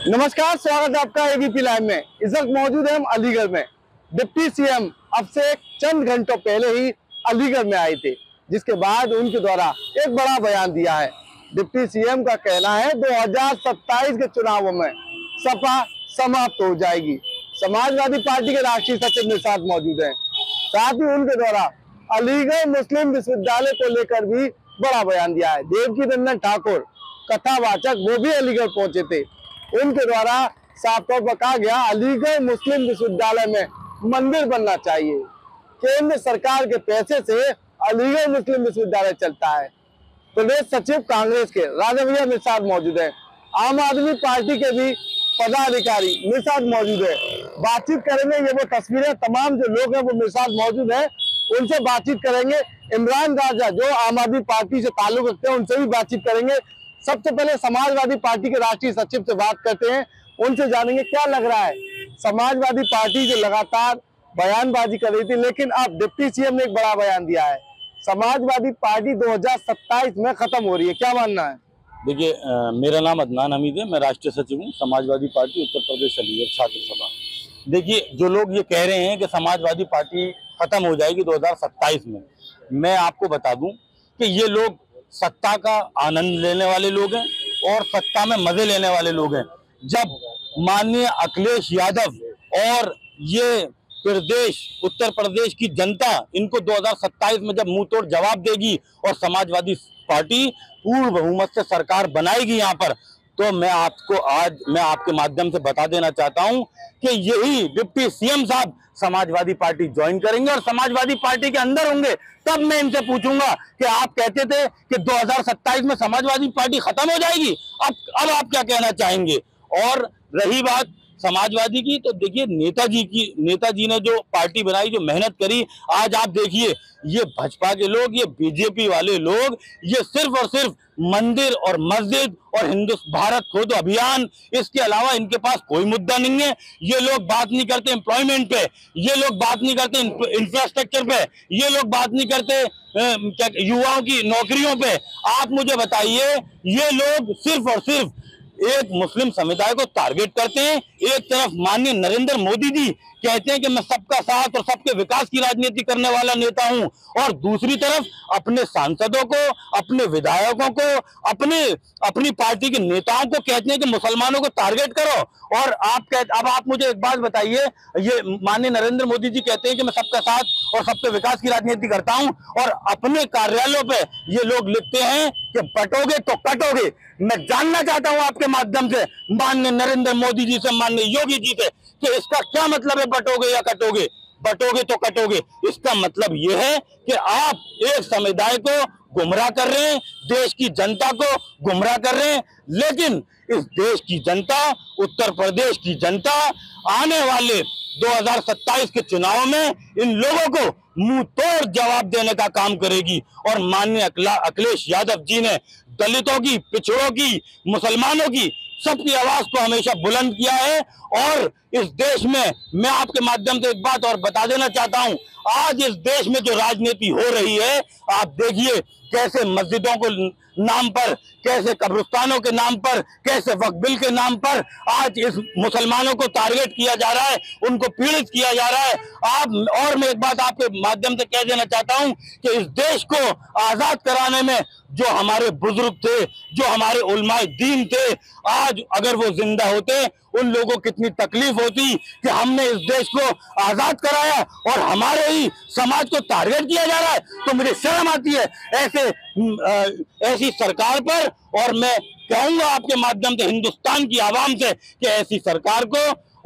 नमस्कार, स्वागत है आपका एबीपी लाइव में। इस वक्त मौजूद है हम अलीगढ़ में। डिप्टी सीएम अब से चंद घंटों पहले ही अलीगढ़ में आए थे, जिसके बाद उनके द्वारा एक बड़ा बयान दिया है। डिप्टी सीएम का कहना है 2027 के चुनावों में सपा समाप्त हो जाएगी। समाजवादी पार्टी के राष्ट्रीय सचिव मेरे साथ मौजूद हैं। साथ ही उनके द्वारा अलीगढ़ मुस्लिम विश्वविद्यालय को लेकर भी बड़ा बयान दिया है। देवकी नंदन ठाकुर कथावाचक वो भी अलीगढ़ पहुंचे थे। उनके द्वारा साफ तौर पर कहा गया अलीगढ़ मुस्लिम विश्वविद्यालय में मंदिर बनना चाहिए। केंद्र सरकार के पैसे से अलीगढ़ मुस्लिम विश्वविद्यालय चलता है। प्रदेश सचिव कांग्रेस के राजा भैया मेरे साथ मौजूद है। आम आदमी पार्टी के भी पदाधिकारी मेरे साथ मौजूद है। बातचीत करेंगे, ये वो तस्वीरें, तमाम जो लोग हैं वो मेरे साथ मौजूद है, उनसे बातचीत करेंगे। इमरान राजा जो आम आदमी पार्टी से ताल्लुक रखते हैं उनसे भी बातचीत करेंगे। सबसे पहले समाजवादी पार्टी के राष्ट्रीय सचिव से बात करते हैं, उनसे जानेंगे क्या लग रहा है। समाजवादी पार्टी जो लगातार बयानबाजी कर रही थी, लेकिन अब डिप्टी सीएम ने एक बड़ा बयान दिया है। समाजवादी पार्टी 2027 में खत्म हो रही है, क्या मानना है? देखिए, मेरा नाम अदनान हमीद है। मैं राष्ट्रीय सचिव हूँ समाजवादी पार्टी उत्तर प्रदेश अलीगढ़ छात्र सभा। देखिए, जो लोग ये कह रहे हैं कि समाजवादी पार्टी खत्म हो जाएगी 2027 में, मैं आपको बता दूं कि ये लोग सत्ता का आनंद लेने वाले लोग हैं और सत्ता में मजे लेने वाले लोग हैं। जब माननीय अखिलेश यादव और ये प्रदेश उत्तर प्रदेश की जनता इनको 2027 में जब मुंह तोड़ जवाब देगी और समाजवादी पार्टी पूर्ण बहुमत से सरकार बनाएगी यहाँ पर, तो मैं आपके माध्यम से बता देना चाहता हूं कि यही डिप्टी सीएम साहब समाजवादी पार्टी ज्वाइन करेंगे और समाजवादी पार्टी के अंदर होंगे। तब मैं इनसे पूछूंगा कि आप कहते थे कि 2027 में समाजवादी पार्टी खत्म हो जाएगी, अब आप क्या कहना चाहेंगे? और रही बात समाजवादी की, तो देखिए नेताजी ने जो पार्टी बनाई, जो मेहनत करी, आज आप देखिए ये भाजपा के लोग, ये बीजेपी वाले लोग, ये सिर्फ और सिर्फ मंदिर और मस्जिद और भारत खोदो अभियान, इसके अलावा इनके पास कोई मुद्दा नहीं है। ये लोग बात नहीं करते एम्प्लॉयमेंट पे, ये लोग बात नहीं करते इंफ्रास्ट्रक्चर पे, ये लोग बात नहीं करते युवाओं की नौकरियों पे। आप मुझे बताइए, ये लोग सिर्फ और सिर्फ एक मुस्लिम समुदाय को टारगेट करते हैं। एक तरफ माननीय नरेंद्र मोदी जी कहते हैं कि मैं सबका साथ और सबके विकास की राजनीति करने वाला नेता हूं, और दूसरी तरफ अपने सांसदों को, अपने विधायकों को, अपनी पार्टी के नेताओं को कहते हैं कि मुसलमानों को टारगेट करो। और अब आप मुझे एक बात बताइए, ये माननीय नरेंद्र मोदी जी कहते हैं कि मैं सबका साथ और सबके विकास की राजनीति करता हूं, और अपने कार्यालयों पे ये लोग लिखते हैं कि बटोगे तो कटोगे। मैं जानना चाहता हूं आपके माध्यम से माननीय नरेंद्र मोदी जी से, माननीय योगी जी से, कि इसका क्या मतलब है बटोगे या कटोगे? बटोगे तो कटोगे, इसका मतलब यह है कि आप एक समुदाय को गुमराह कर रहे हैं, देश की जनता को गुमराह कर रहे हैं। लेकिन इस देश की जनता, उत्तर प्रदेश की जनता आने वाले 2027 के चुनाव में इन लोगों को मुंह तोड़ जवाब देने का काम करेगी। और माननीय अखिलेश यादव जी ने दलितों की, पिछड़ों की, मुसलमानों की, सबकी आवाज को हमेशा बुलंद किया है। और इस देश में मैं आपके माध्यम से एक बात और बता देना चाहता हूं, आज इस देश में जो राजनीति हो रही है, आप देखिए कैसे मस्जिदों को नाम पर, कैसे कब्रिस्तानों के नाम पर, कैसे वक्फ बिल के नाम पर आज इस मुसलमानों को टारगेट किया जा रहा है, उनको पीड़ित किया जा रहा है। और मैं एक बात आपके माध्यम से कह देना चाहता हूं कि इस देश को आजाद कराने में जो हमारे बुजुर्ग थे, जो हमारे उलमाए दीन थे, आज अगर वो जिंदा होते, उन लोगों को कितनी तकलीफ होती कि हमने इस देश को आजाद कराया और हमारे ही समाज को टारगेट किया जा रहा है। तो मुझे शर्म आती है ऐसी सरकार पर, और मैं कहूंगा आपके माध्यम से हिंदुस्तान की आवाम से कि ऐसी सरकार को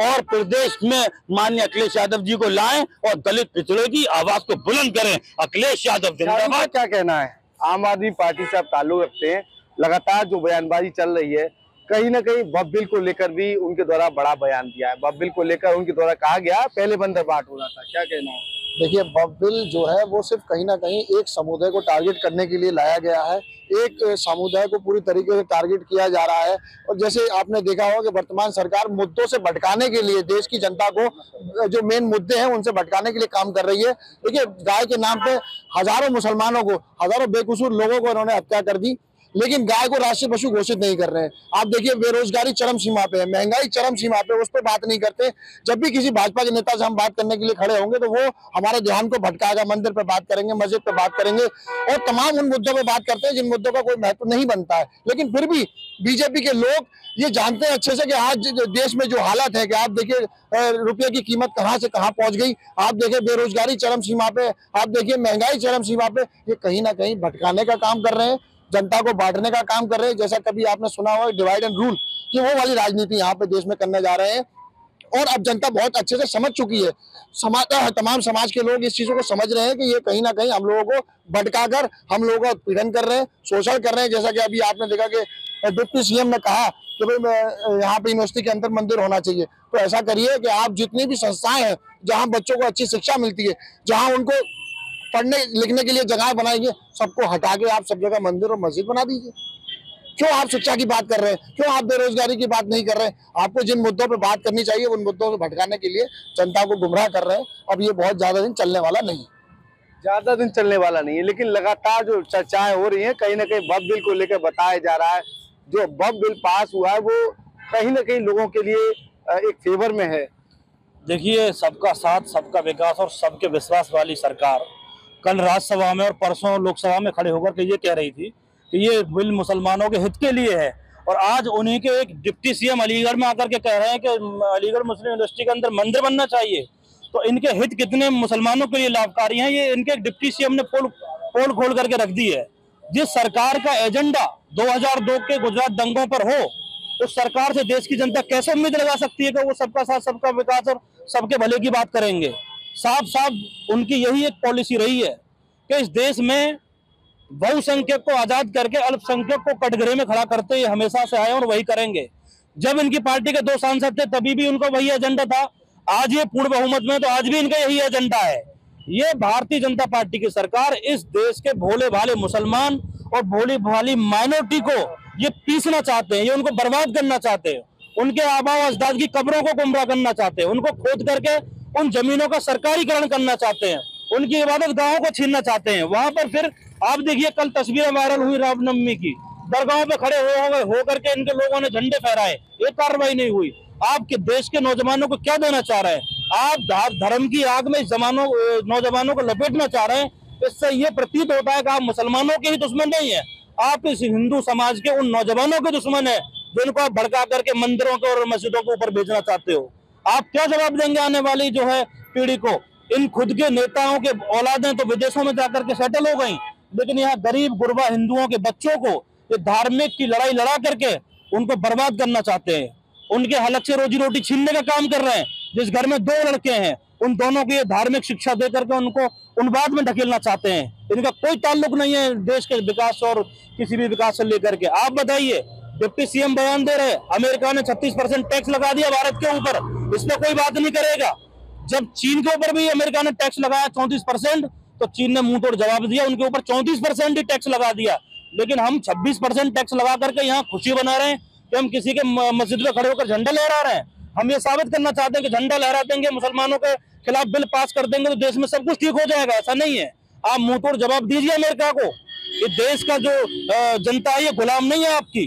और प्रदेश में माननीय अखिलेश यादव जी को लाएं और दलित पिछड़ों की आवाज को बुलंद करें। अखिलेश यादव जिंदाबाद। क्या कहना है? आम आदमी पार्टी से आप ताल्लुक रखते हैं, लगातार जो बयानबाजी चल रही है, कहीं ना कहीं वक्फ बिल को लेकर भी उनके द्वारा बड़ा बयान दिया है। वक्फ बिल को लेकर उनके द्वारा कहा गया पहले बंदर बाट हो रहा था, क्या कहना है? देखिए, वक्फ बिल जो है वो सिर्फ कहीं ना कहीं एक समुदाय को टारगेट करने के लिए लाया गया है। एक समुदाय को पूरी तरीके से टारगेट किया जा रहा है। और जैसे आपने देखा होगा कि वर्तमान सरकार मुद्दों से भटकाने के लिए, देश की जनता को जो मेन मुद्दे हैं उनसे भटकाने के लिए काम कर रही है। देखिए, गाय के नाम पे हजारों मुसलमानों को, हजारों बेकसूर लोगों को इन्होंने हत्या कर दी। लेकिन गाय को राष्ट्रीय पशु घोषित नहीं कर रहे हैं। आप देखिए बेरोजगारी चरम सीमा पे है, महंगाई चरम सीमा पे, उस पर बात नहीं करते। जब भी किसी भाजपा के नेता से हम बात करने के लिए खड़े होंगे तो वो हमारे ध्यान को भटकाएगा, मंदिर पे बात करेंगे, मस्जिद पे बात करेंगे और तमाम उन मुद्दों पे बात करते हैं जिन मुद्दों का कोई महत्व नहीं बनता है। लेकिन फिर भी बीजेपी के लोग ये जानते हैं अच्छे से कि आज देश में जो हालत है, कि आप देखिए रुपये की कीमत कहां से कहां पहुंच गई, आप देखिए बेरोजगारी चरम सीमा पे, आप देखिए महंगाई चरम सीमा पे, ये कहीं ना कहीं भटकाने का काम कर रहे हैं, जनता को बांटने का काम कर रहे हैं। जैसा कभी आपने सुना हो डिवाइड एंड रूल, कि वो वाली राजनीति यहाँ पे देश में करने जा रहे हैं। और अब जनता बहुत अच्छे से समझ चुकी है, तमाम समाज के लोग इस चीजों को समझ रहे हैं कि ये कहीं ना कहीं हम लोगों को भटकाकर हम लोगों का पीड़न कर रहे हैं, शोषण कर रहे हैं। जैसा कि अभी आपने देखा कि डिप्टी सीएम ने कहा कि भाई यहाँ पे यूनिवर्सिटी के अंदर मंदिर होना चाहिए। तो ऐसा करिए कि आप जितनी भी संस्थाएं हैं जहाँ बच्चों को अच्छी शिक्षा मिलती है, जहाँ उनको पढ़ने लिखने के लिए जगह बनाएंगे, सबको हटा के आप सब जगह मंदिर और मस्जिद बना दीजिए। क्यों आप शिक्षा की बात कर रहे हैं, क्यों आप बेरोजगारी की बात नहीं कर रहे हैं? आपको जिन मुद्दों पे बात करनी चाहिए उन मुद्दों से भटकाने के लिए जनता को गुमराह कर रहे हैं। अब ये बहुत ज्यादा दिन चलने वाला नहीं, ज्यादा दिन चलने वाला नहीं है। लेकिन लगातार जो चर्चाएं हो रही हैं, कहीं ना कहीं वक्फ बिल को लेकर बताया जा रहा है, जो वक्फ बिल पास हुआ है वो कहीं ना कहीं लोगों के लिए एक फेवर में है। देखिए, सबका साथ, सबका विकास और सबके विश्वास वाली सरकार कल राज्यसभा में और परसों लोकसभा में खड़े होकर के ये कह रही थी कि ये बिल मुसलमानों के हित के लिए है, और आज उन्हीं के एक डिप्टी सीएम अलीगढ़ में आकर के कह रहे हैं कि अलीगढ़ मुस्लिम यूनिवर्सिटी के अंदर मंदिर बनना चाहिए। तो इनके हित कितने मुसलमानों के लिए लाभकारी हैं, ये इनके डिप्टी सीएम ने पोल खोल करके रख दी है। जिस सरकार का एजेंडा 2002 के गुजरात दंगों पर हो, उस सरकार से देश की जनता कैसे उम्मीद लगा सकती है कि वो सबका साथ, सबका विकास और सबके भले की बात करेंगे। साफ साफ उनकी यही एक पॉलिसी रही है कि इस देश में बहुसंख्यक को आजाद करके अल्पसंख्यक को कटघरे में खड़ा करते ये हमेशा से आए और वही करेंगे। जब इनकी पार्टी के 2 सांसद थे तभी भी उनका वही एजेंडा था, आज ये पूर्ण बहुमत में तो आज भी इनका यही एजेंडा है। ये भारतीय जनता पार्टी की सरकार इस देश के भोले भाले मुसलमान और भोली भाली माइनॉरिटी को ये पीसना चाहते हैं, ये उनको बर्बाद करना चाहते हैं, उनके आबा अजदाद की कब्रों को गुमराह करना चाहते हैं, उनको खोद करके उन जमीनों का सरकारीकरण करना चाहते हैं, उनकी इबादत गाहों को छीनना चाहते हैं। वहां पर फिर आप देखिए कल तस्वीरें वायरल हुई रामनवमी की, दरगाहों पे खड़े हो करके इनके लोगों ने झंडे फहराए, एक कार्रवाई नहीं हुई। आपके देश के नौजवानों को क्या देना चाह रहे हैं? आप धर्म की आग में नौजवानों को लपेटना चाह रहे हैं। इससे ये प्रतीत होता है कि आप मुसलमानों के ही दुश्मन नहीं है, आप इस हिंदू समाज के उन नौजवानों के दुश्मन है जिनको आप भड़का करके मंदिरों के और मस्जिदों के ऊपर भेजना चाहते हो। आप क्या जवाब देंगे आने वाली जो है पीढ़ी को? इन खुद के नेताओं के औलादें तो विदेशों में जाकर के सेटल हो गई, लेकिन यहाँ गरीब गुरबा हिंदुओं के बच्चों को ये धार्मिक की लड़ाई लड़ा करके उनको बर्बाद करना चाहते हैं, उनके हलक से रोजी रोटी छीनने का काम कर रहे हैं। जिस घर में 2 लड़के हैं उन दोनों को ये धार्मिक शिक्षा दे करके उनको उन बात में ढकेलना चाहते हैं। इनका कोई ताल्लुक नहीं है देश के विकास और किसी भी विकास से लेकर के। आप बताइए, डिप्टी सीएम बयान दे रहे, अमेरिका ने 36% टैक्स लगा दिया भारत के ऊपर, इस पर कोई बात नहीं करेगा। जब चीन के ऊपर भी अमेरिका ने टैक्स लगाया 34%, तो चीन ने मुंह तोड़ जवाब दिया, उनके ऊपर 34% ही टैक्स लगा दिया। लेकिन हम 26% टैक्स लगा करके यहाँ खुशी बना रहे हैं कि हम किसी के मस्जिद में खड़े होकर झंडा लहरा रहे हैं। हम ये साबित करना चाहते हैं कि झंडा लहरा देंगे, मुसलमानों के खिलाफ बिल पास कर देंगे तो देश में सब कुछ ठीक हो जाएगा। ऐसा नहीं है। आप मुंह तोड़ जवाब दीजिए अमेरिका को। ये देश का जो जनता है ये गुलाम नहीं है आपकी,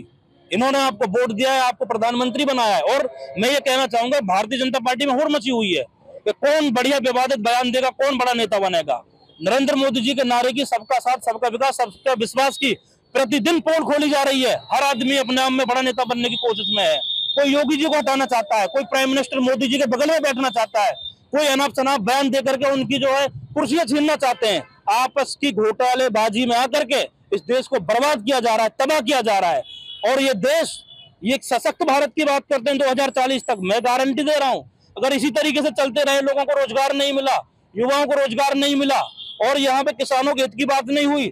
इन्होंने आपको वोट दिया है, आपको प्रधानमंत्री बनाया है। और मैं ये कहना चाहूंगा भारतीय जनता पार्टी में होड़ मची हुई है कि कौन बढ़िया विवादित बयान देगा, कौन बड़ा नेता बनेगा। नरेंद्र मोदी जी के नारे की सबका साथ, सबका विकास, सबका विश्वास की प्रतिदिन पोल खोली जा रही है। हर आदमी अपने आप में बड़ा नेता बनने की कोशिश में है। कोई योगी जी को हटाना चाहता है, कोई प्राइम मिनिस्टर मोदी जी के बगल में बैठना चाहता है, कोई अनाप शनाप बयान दे करके उनकी जो है कुर्सियां छीनना चाहते हैं। आपस की घोटालेबाजी में आकर के इस देश को बर्बाद किया जा रहा है, तबाह किया जा रहा है। और ये देश, ये एक सशक्त भारत की बात करते हैं 2040 तक, मैं गारंटी दे रहा हूं अगर इसी तरीके से चलते रहे, लोगों को रोजगार नहीं मिला, युवाओं को रोजगार नहीं मिला और यहाँ पे किसानों के हित की बात नहीं हुई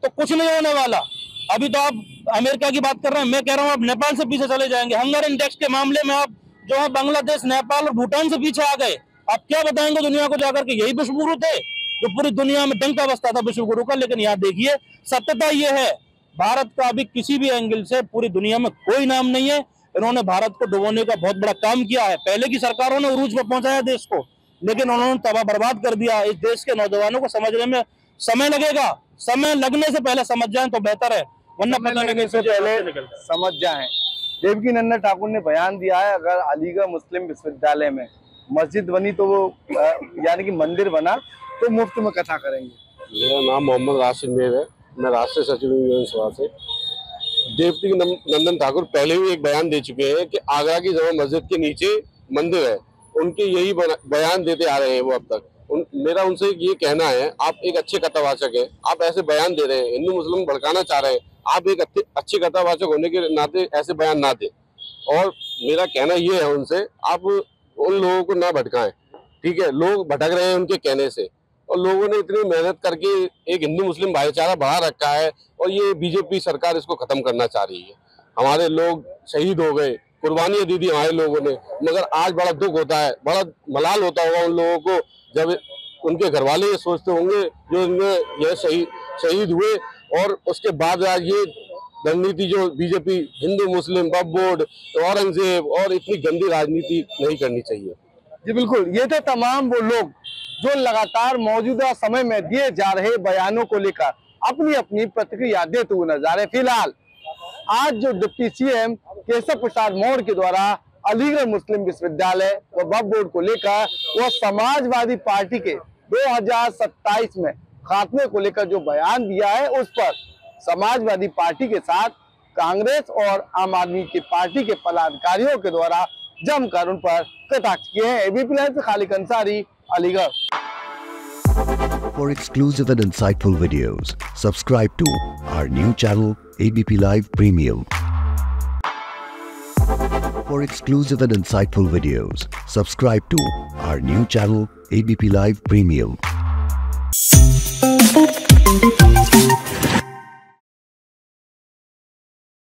तो कुछ नहीं होने वाला। अभी तो आप अमेरिका की बात कर रहे हैं, मैं कह रहा हूँ आप नेपाल से पीछे चले जाएंगे। हंगर इंडेक्स के मामले में आप जो है बांग्लादेश, नेपाल और भूटान से पीछे आ गए। आप क्या बताएंगे दुनिया को जाकर के? यही विश्व गुरु थे जो पूरी दुनिया में डंका बजता था विश्व गुरु का। लेकिन यहाँ देखिए सत्यता ये है, भारत का अभी किसी भी एंगल से पूरी दुनिया में कोई नाम नहीं है। इन्होंने भारत को डुबोने का बहुत बड़ा काम किया है। पहले की सरकारों ने उरूज पर पहुंचाया देश को, लेकिन उन्होंने तबाह बर्बाद कर दिया। इस देश के नौजवानों को समझने में समय लगेगा, समय लगने से पहले समझ जाएं तो बेहतर है, वरना पता नहीं से पहले समझ जाएं। देवकी नंदन ठाकुर ने बयान दिया है, अगर अलीगढ़ मुस्लिम विश्वविद्यालय में मस्जिद बनी तो वो यानी कि मंदिर बना तो मुफ्त में कथा करेंगे। मेरा नाम मोहम्मद राशिद मेर है, मैं राष्ट्रीय सचिव हूँ सभा से। देवकी नंदन ठाकुर पहले भी एक बयान दे चुके हैं कि आगरा की जमा मस्जिद के नीचे मंदिर है, उनके यही बयान देते आ रहे हैं वो अब तक। मेरा उनसे ये कहना है, आप एक अच्छे कथावाचक हैं, आप ऐसे बयान दे रहे हैं, हिंदू मुस्लिम भड़काना चाह रहे हैं, आप एक अच्छे कथावाचक होने के नाते ऐसे बयान ना दें। और मेरा कहना ये है उनसे, आप उन लोगों को ना भटकाएं, ठीक है। लोग भटक रहे हैं उनके कहने से, और लोगों ने इतनी मेहनत करके एक हिंदू मुस्लिम भाईचारा बढ़ा रखा है, और ये बीजेपी सरकार इसको खत्म करना चाह रही है। हमारे लोग शहीद हो गए, कुर्बानियां दी थी हमारे लोगों ने, मगर आज बड़ा दुख होता है, बड़ा मलाल होता होगा उन लोगों को जब उनके घर वाले ये सोचते होंगे जो इनमें यह शहीद हुए, और उसके बाद आज ये रणनीति जो बीजेपी हिंदू मुस्लिम वक्फ बोर्ड औरंगजेब और इतनी गंदी राजनीति नहीं करनी चाहिए। जी बिल्कुल, ये थे तमाम वो लोग जो लगातार मौजूदा समय में दिए जा रहे बयानों को लेकर अपनी अपनी प्रतिक्रिया देते हुए नजर आ रहे। फिलहाल आज जो डिप्टी सीएम केशव प्रसाद मौर्य के द्वारा अलीगढ़ मुस्लिम विश्वविद्यालय व वक्फ बोर्ड को लेकर वो समाजवादी पार्टी के 2027 में खात्मे को लेकर जो बयान दिया है, उस पर समाजवादी पार्टी के साथ कांग्रेस और आम आदमी की पार्टी के पदाधिकारियों के द्वारा जमकर उन पर कटाक्ष किए हैं। एबीपी लाइव से Khalid Ansari, Aligarh. For exclusive and insightful videos, subscribe to our new channel ABP Live Premium. For exclusive and insightful videos, subscribe to our new channel ABP Live Premium.